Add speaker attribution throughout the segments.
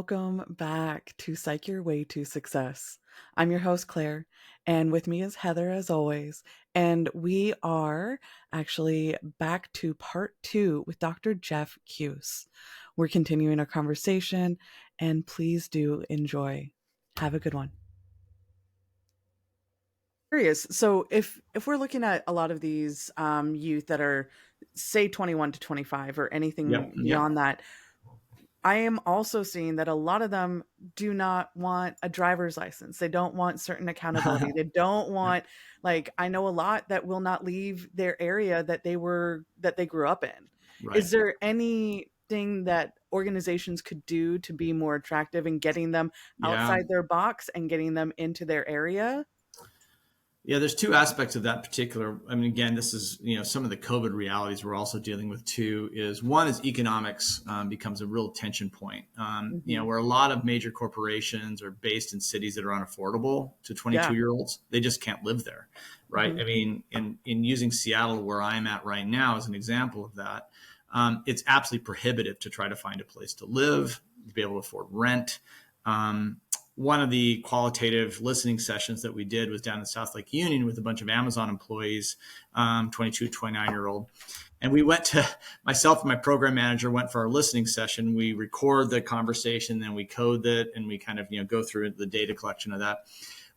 Speaker 1: welcome back to Psych Your Way to Success. I'm your host, Claire, and with me is Heather as always. And we are actually back to part 2 with Dr. Jeff Keuss. We're continuing our conversation, and please do enjoy. Have a good one. Curious. So if we're looking at a lot of these youth that are, say, 21 to 25 or anything
Speaker 2: Yep.
Speaker 1: beyond that, I am also seeing that a lot of them do not want a driver's license. They don't want certain accountability. They don't want, like, I know a lot that will not leave their area that they grew up in.
Speaker 2: Right.
Speaker 1: Is there anything that organizations could do to be more attractive in getting them
Speaker 2: Yeah.
Speaker 1: outside their box and getting them into their area?
Speaker 2: Yeah. There's two aspects of that particular. I mean, again, this is, some of the COVID realities we're also dealing with too is one is economics becomes a real tension point,
Speaker 1: Mhm.
Speaker 2: where a lot of major corporations are based in cities that are unaffordable to
Speaker 1: Yeah.
Speaker 2: 22-year-olds. They just can't live there. Right.
Speaker 1: Mhm.
Speaker 2: I mean, in using Seattle, where I'm at right now, as an example of that, it's absolutely prohibitive to try to find a place to live, to be able to afford rent. One of the qualitative listening sessions that we did was down in South Lake Union with a bunch of Amazon employees, 22, 29-year-old. And we went to, myself and my program manager went for our listening session. We record the conversation, then we code it, and we kind of, go through the data collection of that.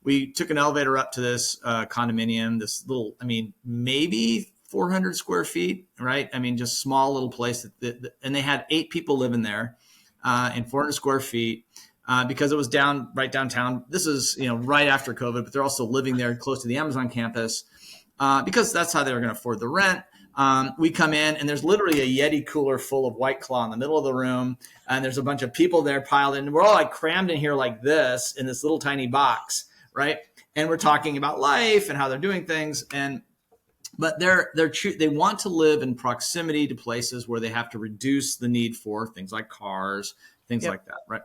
Speaker 2: We took an elevator up to this condominium, this little, maybe 400 square feet, right? I mean, just small little place. And they had 8 people living there in 400 square feet. Because it was right downtown. This is, right after COVID, but they're also living there close to the Amazon campus because that's how they were going to afford the rent. We come in and there's literally a Yeti cooler full of White Claw in the middle of the room. And there's a bunch of people there piled in. We're all like crammed in here like this in this little tiny box, right? And we're talking about life and how they're doing things. But they want to live in proximity to places where they have to reduce the need for things like cars, things
Speaker 1: Yep.
Speaker 2: like that, right?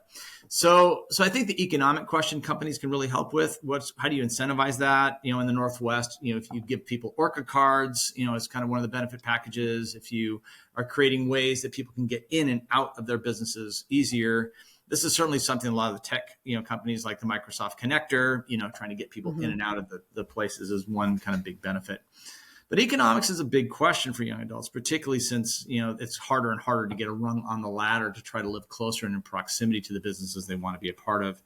Speaker 2: So I think the economic question companies can really help with how do you incentivize that? In the Northwest, if you give people Orca cards, it's kind of one of the benefit packages. If you are creating ways that people can get in and out of their businesses easier, this is certainly something a lot of the tech, companies like the Microsoft Connector, trying to get people in and out of the places is one kind of big benefit. But economics is a big question for young adults, particularly since, it's harder and harder to get a rung on the ladder to try to live closer and in proximity to the businesses they want to be a part of.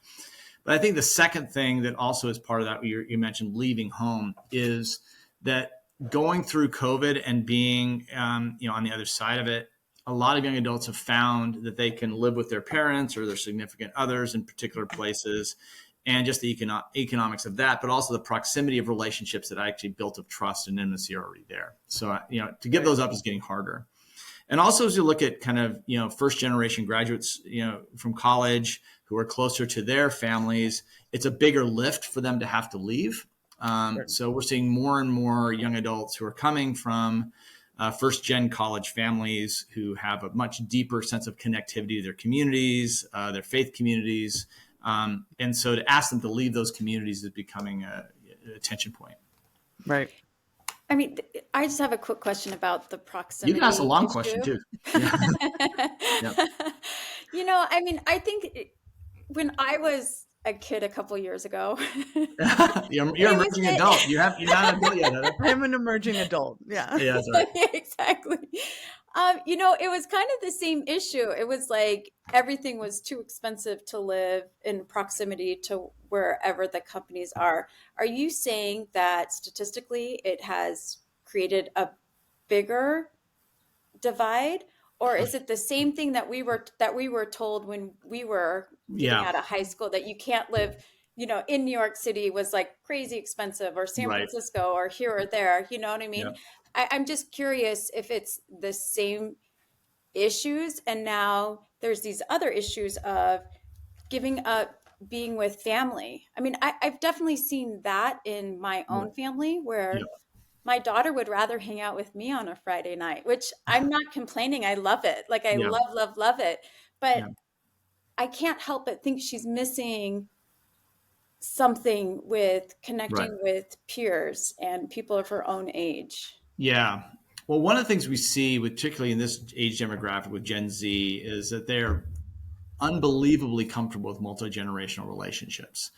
Speaker 2: But I think the second thing that also is part of that, you mentioned leaving home, is that going through COVID and being, on the other side of it, a lot of young adults have found that they can live with their parents or their significant others in particular places, and just the economics of that, but also the proximity of relationships that I actually built of trust and intimacy are already there. So, to give those up is getting harder. And also, as you look at kind of, first generation graduates, from college who are closer to their families, it's a bigger lift for them to have to leave. So we're seeing more and more young adults who are coming from first gen college families who have a much deeper sense of connectivity to their communities, their faith communities. And so to ask them to leave those communities is becoming a tension point.
Speaker 1: Right.
Speaker 3: I mean, I just have a quick question about the proximity
Speaker 2: You can ask a long
Speaker 3: issue.
Speaker 2: question too. Yeah. Yep.
Speaker 3: I think when I was a kid a couple years ago,
Speaker 2: You're
Speaker 3: it was
Speaker 2: emerging adult. You're not an adult yet, Heather.
Speaker 1: I'm an emerging adult. Yeah.
Speaker 2: Yeah, that's right.
Speaker 3: exactly. It was kind of the same issue. It was like everything was too expensive to live in proximity to wherever the companies are. Are you saying that statistically it has created a bigger divide, or is it the same thing that we were told when we were getting out of high school, that you can't live, in New York City was like crazy expensive, or San
Speaker 2: Right.
Speaker 3: Francisco, or here or there, you know what I mean?
Speaker 2: Yep.
Speaker 3: I'm just curious if it's the same issues, and now there's these other issues of giving up being with family. I mean, I've definitely seen that in my own family, where
Speaker 2: Yep.
Speaker 3: my daughter would rather hang out with me on a Friday night, which I'm not complaining. I love it. Like, I
Speaker 2: Yeah.
Speaker 3: love it. But
Speaker 2: Yeah.
Speaker 3: I can't help but think she's missing something with connecting
Speaker 2: Right.
Speaker 3: with peers and people of her own age.
Speaker 2: Yeah. Well, one of the things we see, particularly in this age demographic with Gen Z, is that they're unbelievably comfortable with multi-generational relationships.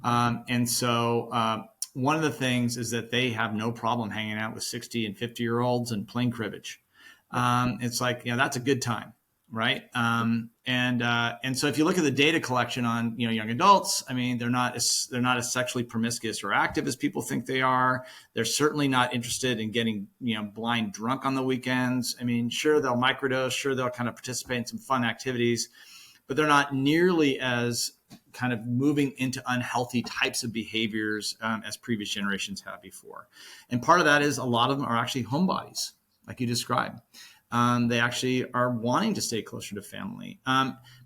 Speaker 2: And so one of the things is that they have no problem hanging out with 60 and 50-year-olds and playing cribbage. It's like, that's a good time. Right. And so if you look at the data collection on, young adults, I mean, they're not as sexually promiscuous or active as people think they are. They're certainly not interested in getting, blind drunk on the weekends. I mean, sure, they'll microdose, sure, they'll kind of participate in some fun activities, but they're not nearly as kind of moving into unhealthy types of behaviors as previous generations have before. And part of that is a lot of them are actually homebodies, like you described. They actually are wanting to stay closer to family.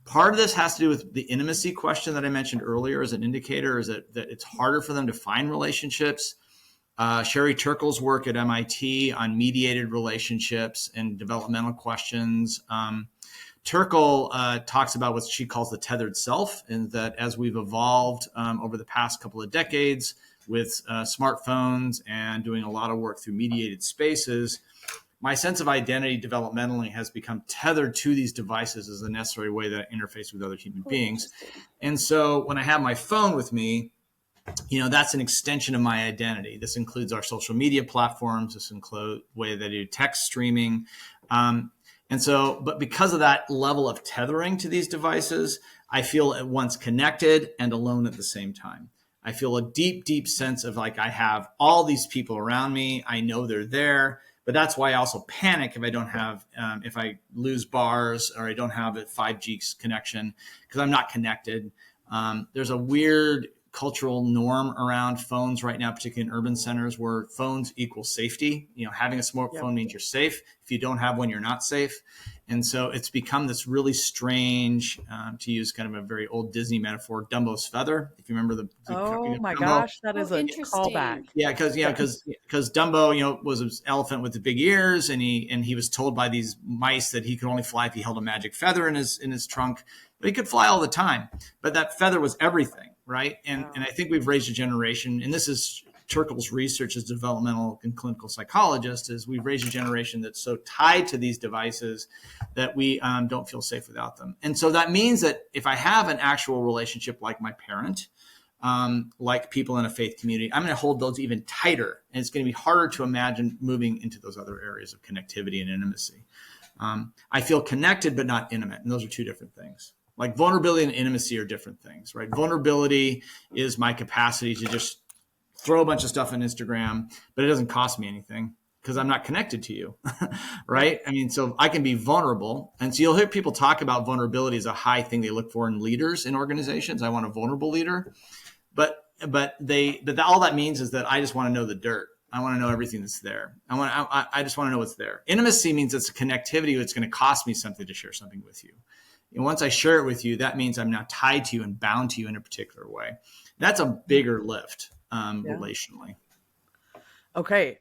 Speaker 2: Part of this has to do with the intimacy question that I mentioned earlier as an indicator, is that it's harder for them to find relationships. Sherry Turkle's work at MIT on mediated relationships and developmental questions. Turkle talks about what she calls the tethered self, and that as we've evolved over the past couple of decades with smartphones and doing a lot of work through mediated spaces, my sense of identity developmentally has become tethered to these devices as a necessary way that I interface with other human beings. And so when I have my phone with me, that's an extension of my identity. This includes our social media platforms. This includes the way that I do text streaming. But because of that level of tethering to these devices, I feel at once connected and alone at the same time. I feel a deep, deep sense of like I have all these people around me. I know they're there. But that's why I also panic if I don't have, if I lose bars or I don't have a 5G connection, because I'm not connected. There's a weird cultural norm around phones right now, particularly in urban centers, where phones equal safety. Having a smartphone means you're safe. If you don't have one, you're not safe. And so it's become this really strange, to use kind of a very old Disney metaphor, Dumbo's feather. If you remember the
Speaker 1: Oh my
Speaker 2: Dumbo.
Speaker 1: gosh, that is a
Speaker 3: Interesting.
Speaker 1: callback.
Speaker 2: Yeah, because Dumbo, was an elephant with the big ears, and he was told by these mice that he could only fly if he held a magic feather in his trunk, but he could fly all the time. But that feather was everything, right? And I think we've raised a generation, and this is Turkle's research as developmental and clinical psychologist, is we've raised a generation that's so tied to these devices that we don't feel safe without them. And so that means that if I have an actual relationship like my parent, like people in a faith community, I'm going to hold those even tighter. And it's going to be harder to imagine moving into those other areas of connectivity and intimacy. I feel connected, but not intimate. And those are two different things. Like vulnerability and intimacy are different things, right? Vulnerability is my capacity to just throw a bunch of stuff on Instagram, but it doesn't cost me anything because I'm not connected to you, right? I mean, so I can be vulnerable. And so you'll hear people talk about vulnerability as a high thing they look for in leaders in organizations. I want a vulnerable leader. But all that means is that I just want to know the dirt. I want to know everything that's there. I just want to know what's there. Intimacy means it's a connectivity that's going to cost me something to share something with you. And once I share it with you, that means I'm now tied to you and bound to you in a particular way. That's a bigger lift relationally.
Speaker 1: Okay.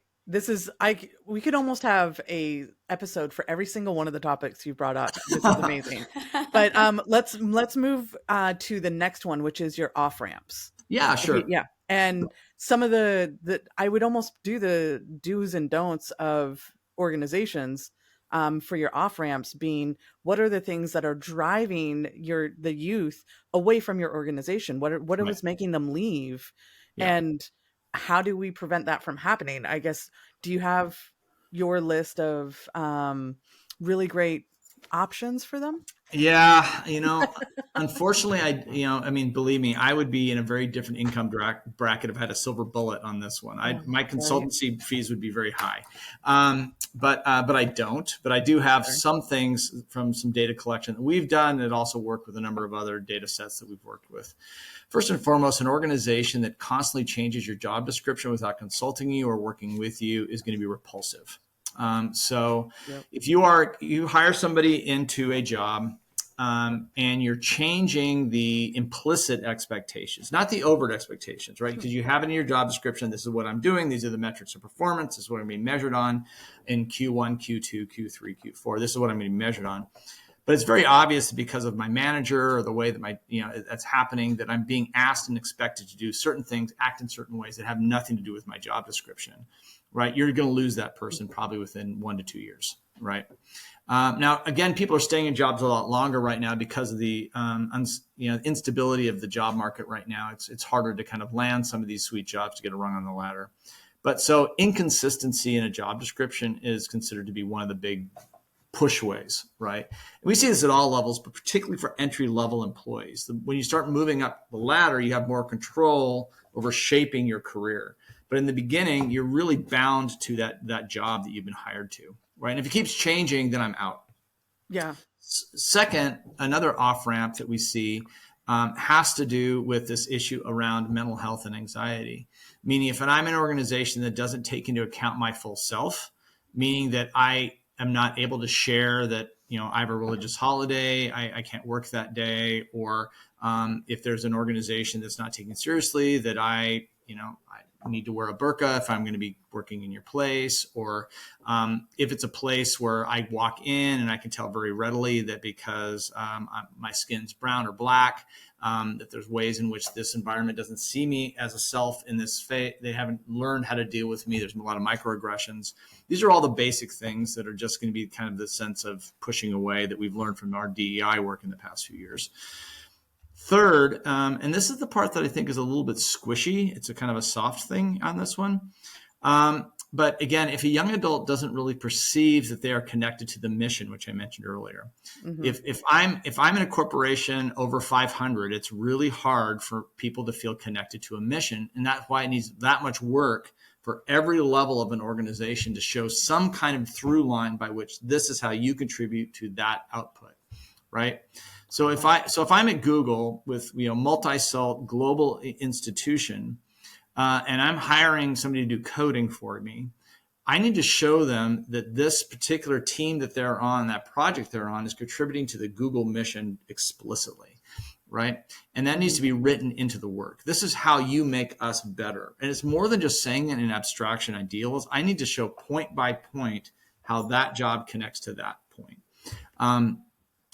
Speaker 1: We could almost have a episode for every single one of the topics you brought up. This is amazing. But let's move to the next one, which is your off ramps.
Speaker 2: Yeah, sure.
Speaker 1: Yeah. And some of the I would almost do the do's and don'ts of organizations for your off ramps being, what are the things that are driving the youth away from your organization? What was making them leave? Yeah. And how do we prevent that from happening? I guess, do you have your list of really great options for them?
Speaker 2: Yeah, unfortunately, believe me, I would be in a very different income bracket if I had a silver bullet on this one. My consultancy fees would be very high, but I don't. But I do have some things from some data collection that we've done, and also worked with a number of other data sets that we've worked with. First and foremost, an organization that constantly changes your job description without consulting you or working with you is going to be repulsive. If you hire somebody into a job and you're changing the implicit expectations, not the overt expectations, right? Because you have it in your job description. This is what I'm doing. These are the metrics of performance. This is what I'm being measured on in Q1, Q2, Q3, Q4. This is what I'm being measured on. but it's very obvious because of my manager or the way that that's happening, that I'm being asked and expected to do certain things, act in certain ways that have nothing to do with my job description, right? You're going to lose that person probably within 1 to 2 years, right? Now, again, people are staying in jobs a lot longer right now because of the instability of the job market right now. It's harder to kind of land some of these sweet jobs to get a rung on the ladder. But so inconsistency in a job description is considered to be one of the big push ways, right? And we see this at all levels, but particularly for entry level employees. When you start moving up the ladder, you have more control over shaping your career. But in the beginning, you're really bound to that job that you've been hired to, right? And if it keeps changing, then I'm out.
Speaker 1: Yeah.
Speaker 2: Second, another off ramp that we see has to do with this issue around mental health and anxiety. Meaning, if I'm in an organization that doesn't take into account my full self, meaning that I am not able to share that, I have a religious holiday, I can't work that day, or if there's an organization that's not taking seriously that I need to wear a burqa if I'm going to be working in your place, or if it's a place where I walk in and I can tell very readily that because my skin's brown or black, that there's ways in which this environment doesn't see me as a self in this phase. They haven't learned how to deal with me. There's a lot of microaggressions. These are all the basic things that are just going to be kind of the sense of pushing away that we've learned from our DEI work in the past few years. Third, and this is the part that I think is a little bit squishy. It's a kind of a soft thing on this one. But again, if a young adult doesn't really perceive that they are connected to the mission, which I mentioned earlier,
Speaker 1: Mm-hmm.
Speaker 2: if I'm in a corporation over 500, it's really hard for people to feel connected to a mission, and that's why it needs that much work for every level of an organization to show some kind of through line by which this is how you contribute to that output, right? So if I'm at Google with multi-site global institution, and I'm hiring somebody to do coding for me, I need to show them that this particular team that they're on, that project they're on, is contributing to the Google mission explicitly, right? And that needs to be written into the work. This is how you make us better. And it's more than just saying it in abstraction ideals. I need to show point by point how that job connects to that point.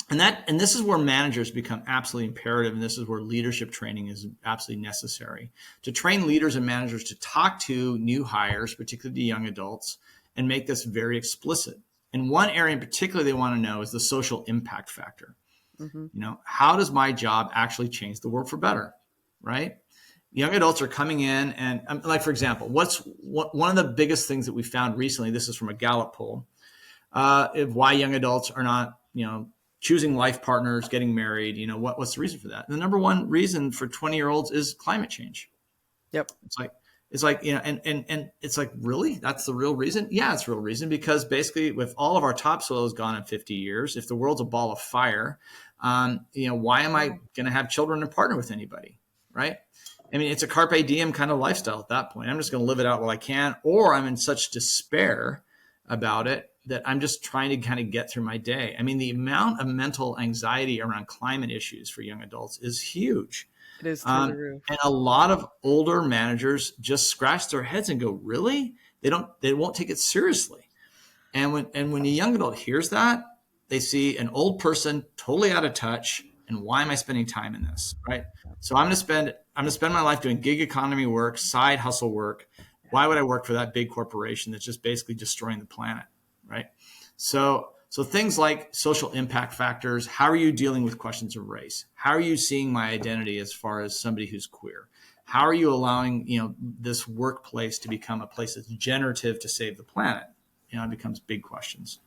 Speaker 2: And this is where managers become absolutely imperative, and this is where leadership training is absolutely necessary to train leaders and managers to talk to new hires, particularly young adults, and make this very explicit. And one area in particular they want to know is the social impact factor.
Speaker 1: Mm-hmm.
Speaker 2: How does my job actually change the world for better, right? Young adults are coming in, and like, for example, one of the biggest things that we found recently, this is from a Gallup poll, of why young adults are not, choosing life partners, getting married, what's the reason for that? And the number one reason for 20-year-olds is climate change.
Speaker 1: Yep.
Speaker 2: It's like, and it's like, really? That's the real reason? Yeah, it's the real reason, because basically if all of our topsoil is gone in 50 years, if the world's a ball of fire, why am I going to have children and partner with anybody? Right. I mean, it's a carpe diem kind of lifestyle at that point. I'm just going to live it out while I can, or I'm in such despair about it that I'm just trying to kind of get through my day. I mean, the amount of mental anxiety around climate issues for young adults is huge.
Speaker 1: It is through the roof.
Speaker 2: And a lot of older managers just scratch their heads and go, really? They won't take it seriously. And when a young adult hears that, they see an old person totally out of touch. And why am I spending time in this? Right. So I'm going to spend my life doing gig economy work, side hustle work. Why would I work for that big corporation that's just basically destroying the planet? Right. So things like social impact factors. How are you dealing with questions of race? How are you seeing my identity as far as somebody who's queer? How are you allowing, this workplace to become a place that's generative to save the planet? It becomes big questions.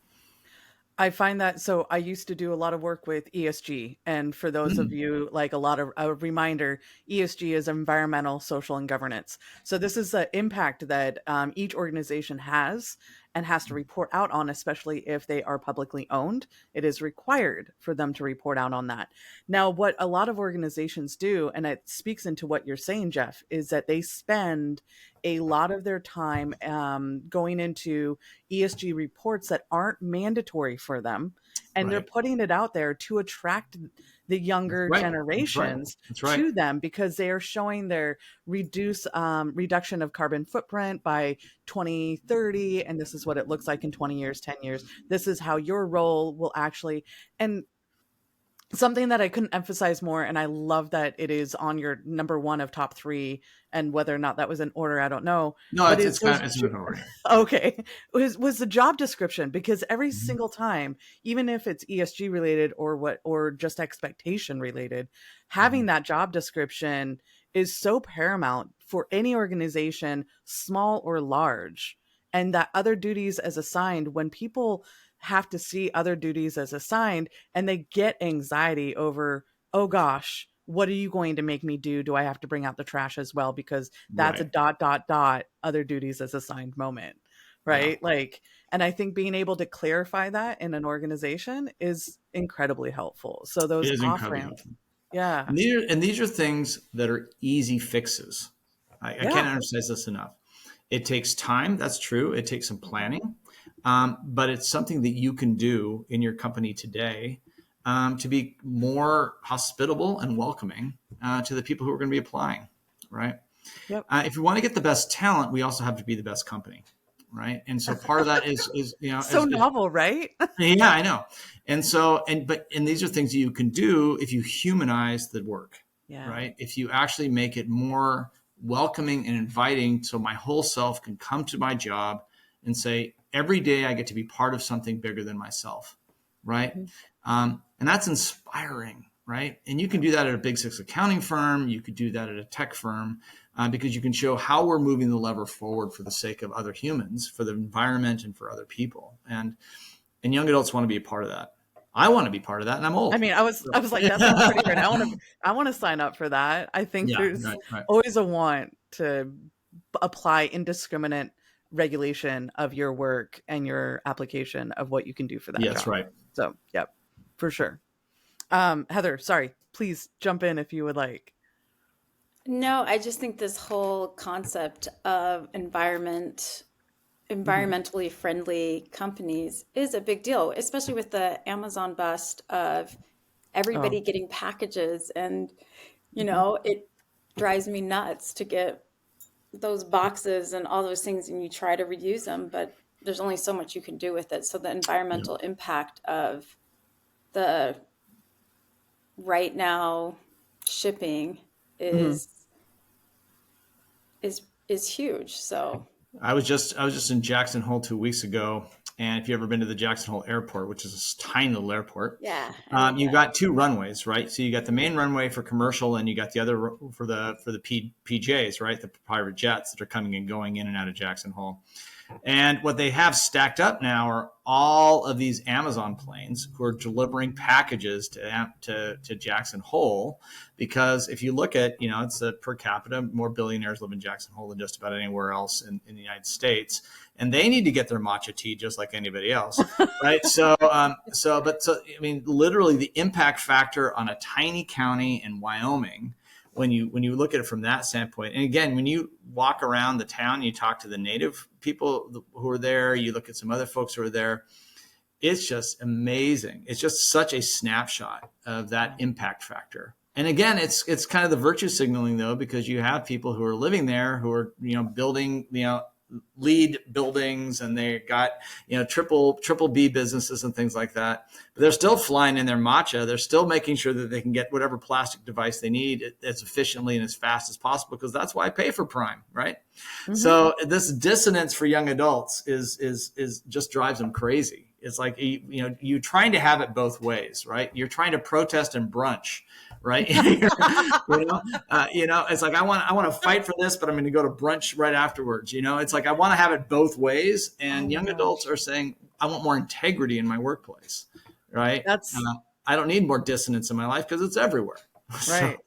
Speaker 1: I find that, so I used to do a lot of work with ESG. And for those of you, like a reminder, ESG is environmental, social, and governance. So this is the impact that each organization has and has to report out on, especially if they are publicly owned. It is required for them to report out on that. Now, what a lot of organizations do, and it speaks into what you're saying, Jeff, is that they spend a lot of their time going into ESG reports that aren't mandatory for them. And they're putting it out there to attract the younger generations to them, because they are showing their reduction of carbon footprint by 2030. And this is what it looks like in 20 years, 10 years. This is how your role will actually, and something that I couldn't emphasize more, and I love that it is on your number one of top three, and whether or not that was in order, I don't know,
Speaker 2: No,
Speaker 1: but
Speaker 2: it's kind of it's an order.
Speaker 1: okay, was the job description, because every
Speaker 2: Mhm.
Speaker 1: single time, even if it's ESG related or what, or just expectation related, having
Speaker 2: Mhm.
Speaker 1: that job description is so paramount for any organization, small or large, and that other duties as assigned, when people have to see other duties as assigned and they get anxiety over, oh gosh, what are you going to make me do? Do I have to bring out the trash as well? Because that's a
Speaker 2: Right.
Speaker 1: dot, dot, dot, other duties as assigned moment.
Speaker 2: Yeah.
Speaker 1: Right. Like, and I think being able to clarify that in an organization is incredibly helpful. So
Speaker 2: It
Speaker 1: those
Speaker 2: is
Speaker 1: off
Speaker 2: incredibly
Speaker 1: ramps.
Speaker 2: helpful.
Speaker 1: Yeah.
Speaker 2: And these are things that are easy fixes. I
Speaker 1: Yeah.
Speaker 2: can't emphasize this enough. It takes time. That's true. It takes some planning, but it's something that you can do in your company today to be more hospitable and welcoming to the people who are going to be applying. Right.
Speaker 1: Yep.
Speaker 2: If we want to get the best talent, we also have to be the best company. Right. And so part of that is
Speaker 1: So novel, right?
Speaker 2: yeah, I know. And so, and these are things that you can do if you humanize the work,
Speaker 1: Yeah.
Speaker 2: right? If you actually make it more welcoming and inviting, so my whole self can come to my job and say, every day I get to be part of something bigger than myself, right?
Speaker 1: Mhm.
Speaker 2: And that's inspiring, right? And you can do that at a big six accounting firm. You could do that at a tech firm because you can show how we're moving the lever forward for the sake of other humans, for the environment, and for other people. And young adults want to be a part of that. I want to be part of that, and I'm
Speaker 1: I
Speaker 2: old.
Speaker 1: mean, I was like, that sounds pretty great. I want to sign up for that. I think
Speaker 2: Yeah,
Speaker 1: there's
Speaker 2: right, right.
Speaker 1: always a want to apply indiscriminate regulation of your work and your application of what you can do for that
Speaker 2: Yeah, that's
Speaker 1: job.
Speaker 2: right.
Speaker 1: So, yep, for sure. Heather, sorry, please jump in if you would like.
Speaker 3: No, I just think this whole concept of
Speaker 1: Hmm.
Speaker 3: environmentally friendly companies is a big deal, especially with the Amazon bust of
Speaker 1: Oh,
Speaker 3: everybody getting packages. And,
Speaker 1: hmm,
Speaker 3: it drives me nuts to get those boxes and all those things and you try to reuse them, but there's only so much you can do with it. So the
Speaker 2: Yeah.
Speaker 3: environmental impact of the right now shipping
Speaker 1: hmm.
Speaker 3: is huge. So
Speaker 2: I was just in Jackson Hole 2 weeks ago, and if you ever been to the Jackson Hole Airport, which is a tiny little airport,
Speaker 3: yeah, I know
Speaker 2: you
Speaker 3: that.
Speaker 2: got two runways, right? So you got the main runway for commercial, and you got the other for the PJs, right? The private jets that are coming and going in and out of Jackson Hole. And what they have stacked up now are all of these Amazon planes who are delivering packages to Jackson Hole. Because if you look at, it's a per capita, more billionaires live in Jackson Hole than just about anywhere else in the United States. And they need to get their matcha tea just like anybody else, right? I mean, literally the impact factor on a tiny county in Wyoming when you look at it from that standpoint. And again, when you walk around the town, you talk to the native people who are there, you look at some other folks who are there, it's just amazing. It's just such a snapshot of that impact factor. And again, it's kind of the virtue signaling though, because you have people who are living there who are, building, lead buildings, and they got, triple B businesses and things like that. But they're still flying in their matcha. They're still making sure that they can get whatever plastic device they need as efficiently and as fast as possible, because that's why I pay for Prime, right?
Speaker 1: Hmm.
Speaker 2: So this dissonance for young adults is just drives them crazy. It's like, you're trying to have it both ways, right? You're trying to protest and brunch, right? It's like, I want to fight for this, but I'm going to go to brunch right afterwards. It's like, I want to have it both ways.
Speaker 1: Oh
Speaker 2: And
Speaker 1: my
Speaker 2: young adults
Speaker 1: gosh.
Speaker 2: are saying, I want more integrity in my workplace, right?
Speaker 1: That's
Speaker 2: I don't need more dissonance in my life because it's everywhere. So
Speaker 1: right.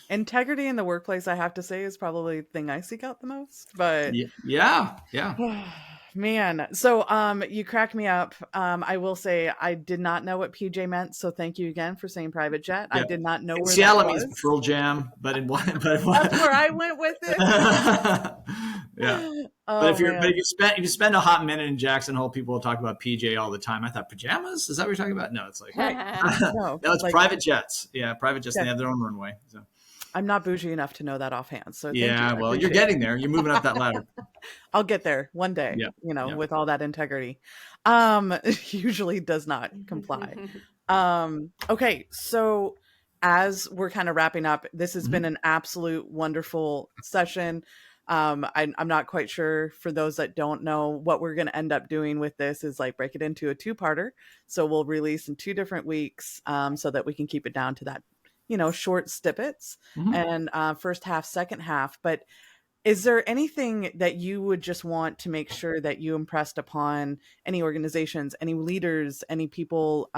Speaker 1: Integrity in the workplace, I have to say, is probably the thing I seek out the most. But
Speaker 2: yeah, yeah.
Speaker 1: man, so you crack me up. I will say I did not know what PJ meant, so thank you again for saying private jet. I
Speaker 2: Yeah.
Speaker 1: did not know
Speaker 2: In
Speaker 1: where that
Speaker 2: Seattle, it means
Speaker 1: was.
Speaker 2: Pearl Jam, but in what?
Speaker 1: That's where I went with it.
Speaker 2: Yeah. But
Speaker 1: Oh
Speaker 2: if
Speaker 1: man.
Speaker 2: you spend a hot minute in Jackson Hole, people will talk about PJ all the time. I thought pajamas. Is that what you're talking about? No, it's like
Speaker 1: Right. No,
Speaker 2: no, it's
Speaker 1: like
Speaker 2: private jets. Yeah, private jets. And
Speaker 1: yeah,
Speaker 2: they have their own runway. So
Speaker 1: I'm not bougie enough to know that offhand. So thank you.
Speaker 2: yeah,
Speaker 1: I
Speaker 2: well, you're
Speaker 1: appreciate it.
Speaker 2: getting there. You're moving up that ladder.
Speaker 1: I'll get there one day,
Speaker 2: Yeah, yeah.
Speaker 1: with all that integrity. Usually does not comply. Okay, so as we're kind of wrapping up, this has been
Speaker 2: Mhm.
Speaker 1: an absolute wonderful session. I'm not quite sure, for those that don't know, what we're going to end up doing with this is like break it into a two-parter. So we'll release in 2 different weeks, so that we can keep it down to that, short snippets,
Speaker 2: Mhm.
Speaker 1: and first half, second half. But is there anything that you would just want to make sure that you impressed upon any organizations, any leaders, any people?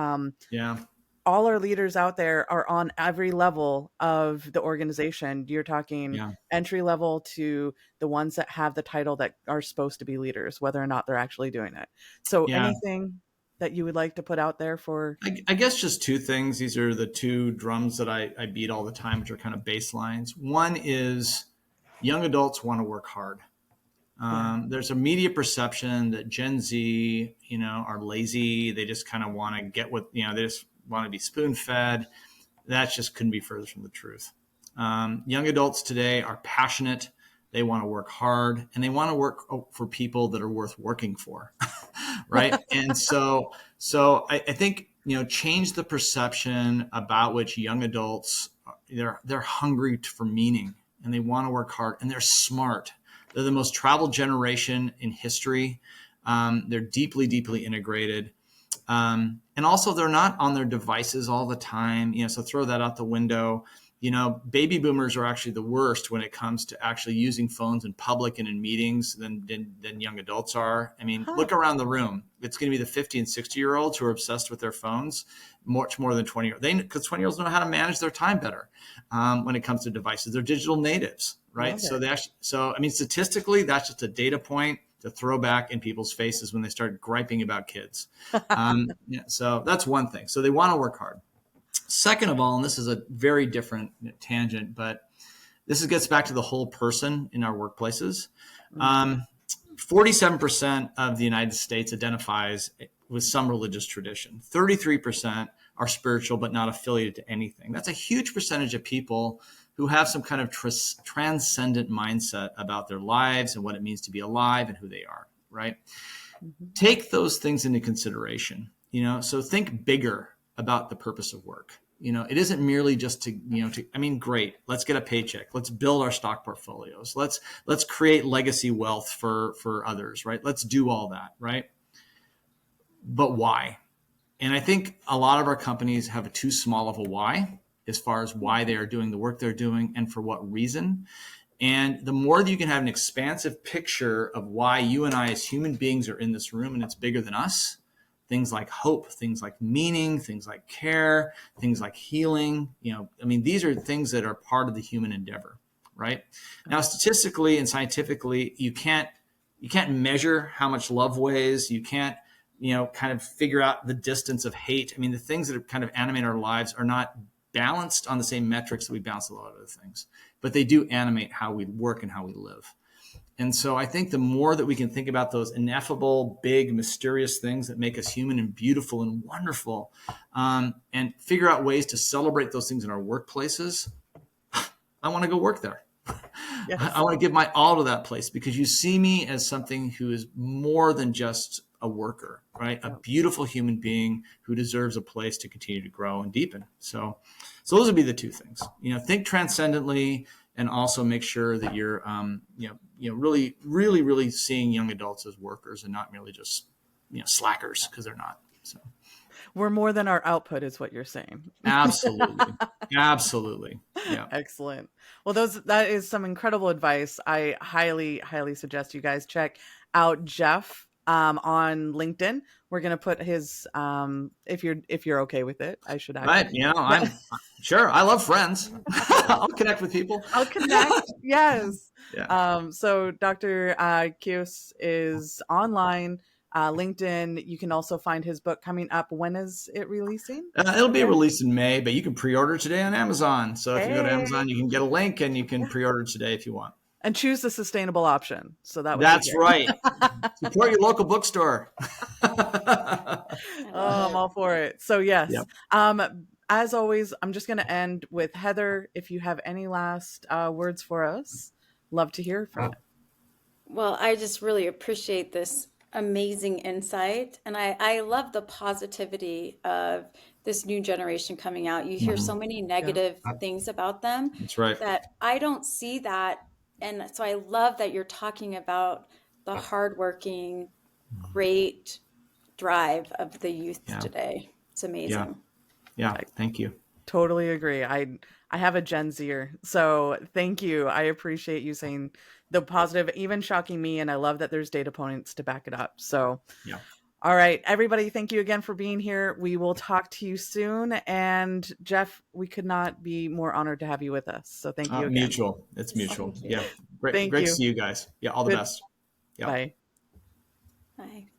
Speaker 2: Yeah.
Speaker 1: All our leaders out there are on every level of the organization. You're talking
Speaker 2: Yeah.
Speaker 1: entry level to the ones that have the title that are supposed to be leaders, whether or not they're actually doing it. So
Speaker 2: Yeah.
Speaker 1: anything that you would like to put out there for?
Speaker 2: I guess just two things. These are the two drums that I beat all the time, which are kind of baselines. One is young adults want to work hard.
Speaker 1: Yeah.
Speaker 2: There's a media perception that Gen Z, are lazy. They just kind of want to get what, they just want to be spoon fed. That just couldn't be further from the truth. Young adults today are passionate. They want to work hard, and they want to work for people that are worth working for. Right. And so I think, change the perception about which young adults, they're hungry for meaning, and they want to work hard, and they're smart. They're the most traveled generation in history. They're deeply, deeply integrated. And also, they're not on their devices all the time. So throw that out the window. Baby boomers are actually the worst when it comes to actually using phones in public and in meetings than young adults are. I mean,
Speaker 1: Huh.
Speaker 2: look around the room. It's going to be the 50 and 60-year-olds who are obsessed with their phones much more than 20-year-olds. Because 20-year-olds know how to manage their time better when it comes to devices. They're digital natives, right?
Speaker 1: Love
Speaker 2: So
Speaker 1: it.
Speaker 2: I mean, statistically, that's just a data point to throw back in people's faces when they start griping about kids. Yeah, so that's one thing. So they want to work hard. Second of all, and this is a very different tangent, but gets back to the whole person in our workplaces.
Speaker 1: Mhm.
Speaker 2: 47% of the United States identifies with some religious tradition. 33% are spiritual but not affiliated to anything. That's a huge percentage of people who have some kind of transcendent mindset about their lives and what it means to be alive and who they are, right?
Speaker 1: Mhm.
Speaker 2: Take those things into consideration. So think bigger about the purpose of work. It isn't merely just I mean, great, let's get a paycheck, let's build our stock portfolios, let's create legacy wealth for others, right? Let's do all that, right? But why? And I think a lot of our companies have a too small of a why as far as why they are doing the work they're doing and for what reason. And the more that you can have an expansive picture of why you and I as human beings are in this room and it's bigger than us, things like hope, things like meaning, things like care, things like healing, I mean, these are things that are part of the human endeavor, right? Now, statistically and scientifically, you can't measure how much love weighs. You can't, kind of figure out the distance of hate. I mean, the things that kind of animate our lives are not balanced on the same metrics that we balance a lot of other things, but they do animate how we work and how we live. And so I think the more that we can think about those ineffable, big, mysterious things that make us human and beautiful and wonderful, and figure out ways to celebrate those things in our workplaces, I want to go work there. I
Speaker 1: Yes.
Speaker 2: want to give my all to that place because you see me as something who is more than just a worker, right? A
Speaker 1: Yep.
Speaker 2: beautiful human being who deserves a place to continue to grow and deepen. So those would be the two things. Think transcendently, and also make sure that you're, really, really, really seeing young adults as workers and not merely just, slackers, because they're not. So
Speaker 1: We're more than our output, is what you're saying.
Speaker 2: absolutely, absolutely, yeah.
Speaker 1: Excellent. Well, that is some incredible advice. I highly, highly suggest you guys check out Jeff on LinkedIn. We're gonna put his if you're okay with it. I should
Speaker 2: Right.
Speaker 1: actually.
Speaker 2: I'm sure. I love friends. I'll connect with people.
Speaker 1: I'll connect. Yes.
Speaker 2: Yeah.
Speaker 1: So Dr. Keuss is online, LinkedIn. You can also find his book coming up. When is it releasing?
Speaker 2: It'll be
Speaker 1: Yeah.
Speaker 2: released in May, but you can pre-order today on Amazon. So if you go to
Speaker 1: Hey.
Speaker 2: Amazon, you can get a link and you can pre-order today if you want.
Speaker 1: And choose the sustainable option. So that would be
Speaker 2: That's
Speaker 1: great.
Speaker 2: right. Support your local bookstore.
Speaker 3: I love
Speaker 1: Oh, I'm
Speaker 3: it.
Speaker 1: all for it. So yes.
Speaker 2: Yep.
Speaker 1: As always, I'm just going to end with Heather. If you have any last words for us, love to hear from it.
Speaker 3: Well, I just really appreciate this amazing insight. And I love the positivity of this new generation coming out. You hear so
Speaker 2: Mhm.
Speaker 3: many
Speaker 1: Yeah.
Speaker 3: negative things about them
Speaker 2: That's right.
Speaker 3: that I don't see that. And so I love that you're talking about the hardworking, great drive of the youth
Speaker 2: Yeah.
Speaker 3: today. It's
Speaker 2: Yeah.
Speaker 3: amazing.
Speaker 2: Yeah.
Speaker 1: I
Speaker 2: Thank you.
Speaker 1: totally agree. I have a Gen Zer, so thank you. I appreciate you saying the positive, even shocking me, and I love that there's data points to back it up. So,
Speaker 2: Yeah.
Speaker 1: all right, everybody, thank you again for being here. We will talk to you soon. And Jeff, we could not be more honored to have you with us. So thank you again.
Speaker 2: Mutual. It's
Speaker 3: Yes,
Speaker 2: mutual.
Speaker 3: thank you.
Speaker 2: Yeah. Great.
Speaker 1: Thank
Speaker 2: Great to
Speaker 1: you.
Speaker 2: see you guys. Yeah. All the
Speaker 1: Good.
Speaker 2: best. Yeah.
Speaker 1: Bye.
Speaker 3: Bye.